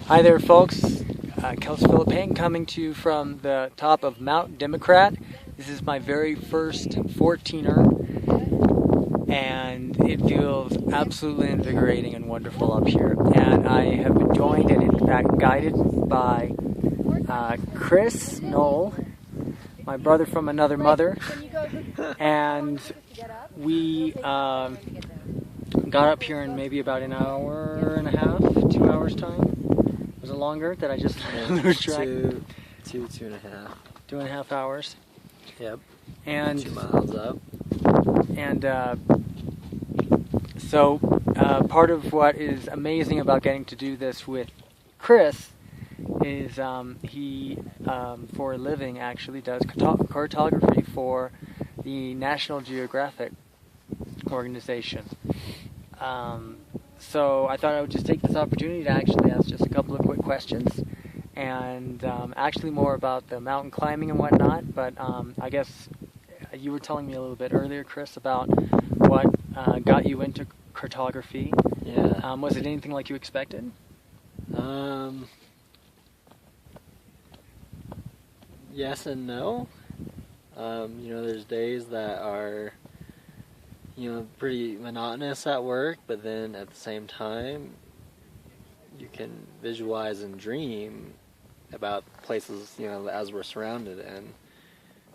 Hi there, folks. Kels Philip Payne coming to you from the top of Mount Democrat. This is my very first 14er, and it feels absolutely invigorating and wonderful up here. And I have been joined and, in fact, guided by Chris Knoll, my brother from another mother, and we got up here in maybe about an hour and a half, 2 hours time. Was it longer? Did I just lose track? Two and a half. 2.5 hours. Yep. And 2 miles up. And so part of what is amazing about getting to do this with Chris is he, for a living, actually does cartography for the National Geographic organization. So I thought I would just take this opportunity to actually ask just a couple of quick questions, and actually more about the mountain climbing and whatnot, but I guess you were telling me a little bit earlier, Chris, about what got you into cartography. Yeah. Was it anything like you expected? Yes and no. There's days that are pretty monotonous at work, but then at the same time you can visualize and dream about places as we're surrounded. And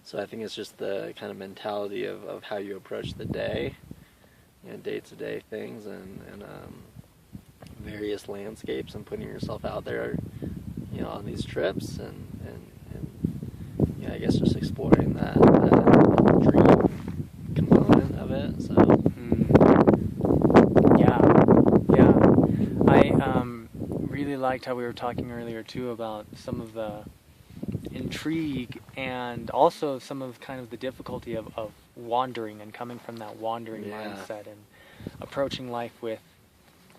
so I think it's just the kind of mentality of how you approach the day, day-to-day things, and various landscapes, and putting yourself out there on these trips, and I guess just exploring that dream component of it. So I really liked how we were talking earlier too about some of the intrigue and also some of kind of the difficulty of wandering and coming from that wandering mindset and approaching life with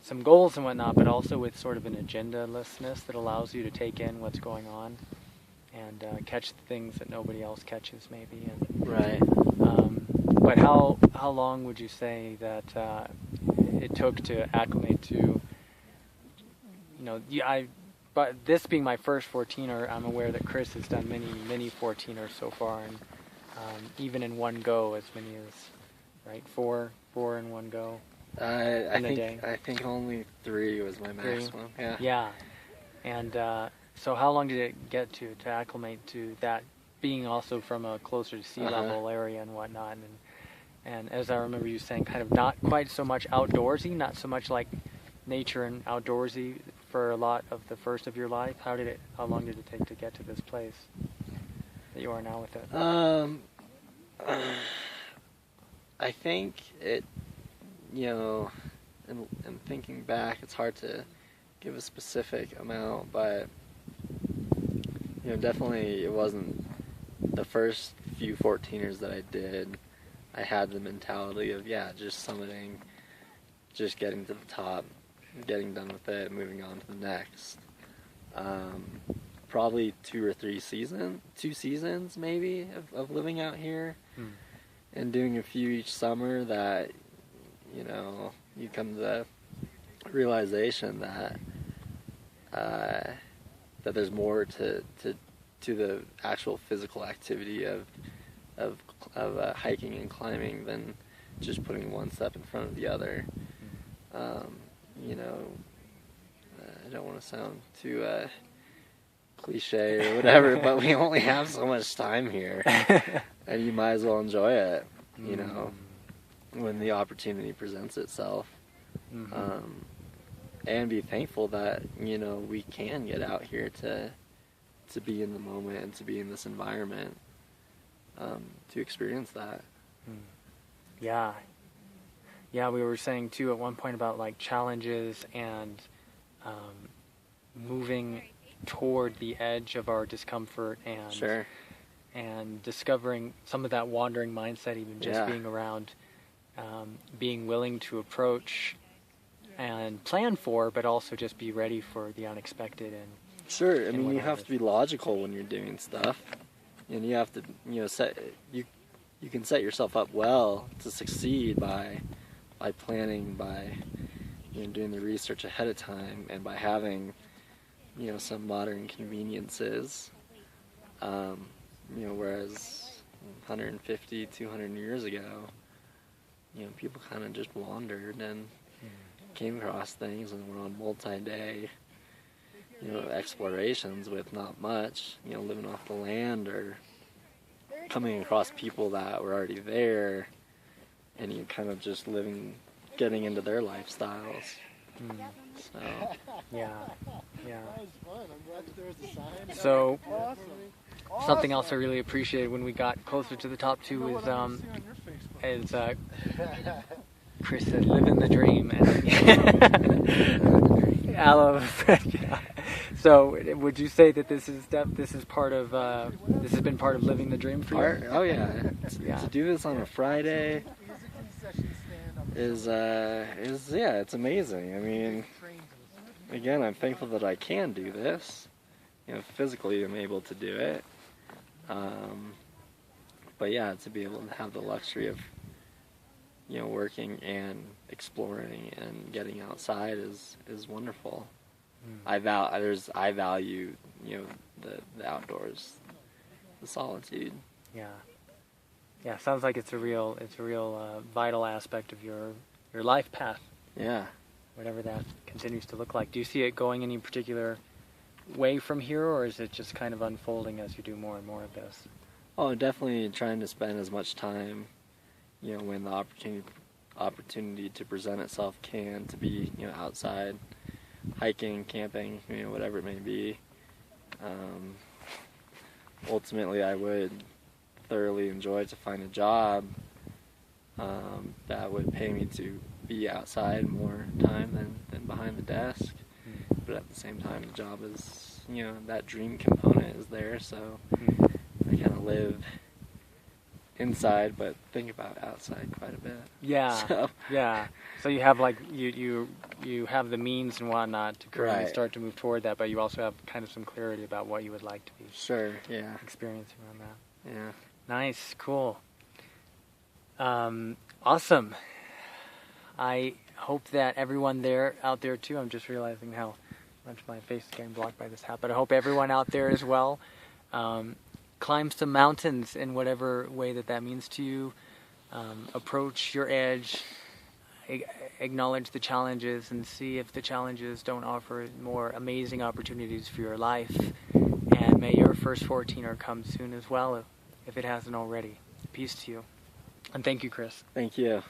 some goals and whatnot, but also with sort of an agendalessness that allows you to take in what's going on and catch the things that nobody else catches, maybe. And, right. But how long would you say that it took to acclimate to, but this being my first 14er, I'm aware that Chris has done many 14ers so far, and even in one go, as many as, right, four in one go. I think only 3 was my maximum. Yeah. Yeah, and so how long did it get to acclimate to that, being also from a closer to sea level area and whatnot, and as I remember you saying, kind of not quite so much outdoorsy, not so much like nature and outdoorsy for a lot of the first of your life. How long did it take to get to this place that you are now with it? I think it, and thinking back, it's hard to give a specific amount, but definitely it wasn't the first few 14ers that I did. I had the mentality of just summiting, just getting to the top, getting done with it, moving on to the next. Probably 2 seasons maybe of living out here, and doing a few each summer, that you come to the realization that that there's more to the actual physical activity of hiking and climbing than just putting one step in front of the other. I don't want to sound too cliche or whatever, but we only have so much time here, and you might as well enjoy it, when the opportunity presents itself, and be thankful that we can get out here to be in the moment and to be in this environment, to experience that. Yeah, we were saying too at one point about like challenges and moving toward the edge of our discomfort, and and discovering some of that wandering mindset, even just being around, being willing to approach and plan for, but also just be ready for the unexpected. And I mean, you have to be logical when you're doing stuff, and you have to you can set yourself up well to succeed by planning, by doing the research ahead of time, and by having some modern conveniences. Whereas 150, 200 years ago, people kind of just wandered and came across things and were on multi-day, explorations with not much, living off the land or coming across people that were already there, and you kind of just getting into their lifestyles. So Yeah. So something else I really appreciated when we got closer to the top two is Chris said, "Living the dream." And I love it. Yeah. So would you say that this has been part of living the dream for you? Oh yeah. To do this on a Friday is it's amazing. I mean, again, I'm thankful that I can do this. Physically I'm able to do it. But yeah, to be able to have the luxury of working and exploring and getting outside is wonderful. I value the outdoors, the solitude. Yeah, sounds like it's a real vital aspect of your life path. Yeah. Whatever that continues to look like. Do you see it going any particular way from here, or is it just kind of unfolding as you do more and more of this? Oh, definitely trying to spend as much time, when the opportunity to present itself can, to be, outside, hiking, camping, whatever it may be. Ultimately, I would thoroughly enjoy to find a job that would pay me to be outside more time than behind the desk. But at the same time, the job is, that dream component is there, so I kind of live inside but think about outside quite a bit. Yeah. So you have you have the means and whatnot to currently start to move toward that, but you also have kind of some clarity about what you would like to be experiencing around that. Yeah. Nice, cool. Awesome. I hope that everyone out there too, I'm just realizing how much my face is getting blocked by this hat, but I hope everyone out there as well climbs some mountains in whatever way that means to you. Approach your edge, acknowledge the challenges, and see if the challenges don't offer more amazing opportunities for your life. And may your first 14er come soon as well, if it hasn't already. Peace to you. And thank you, Chris. Thank you.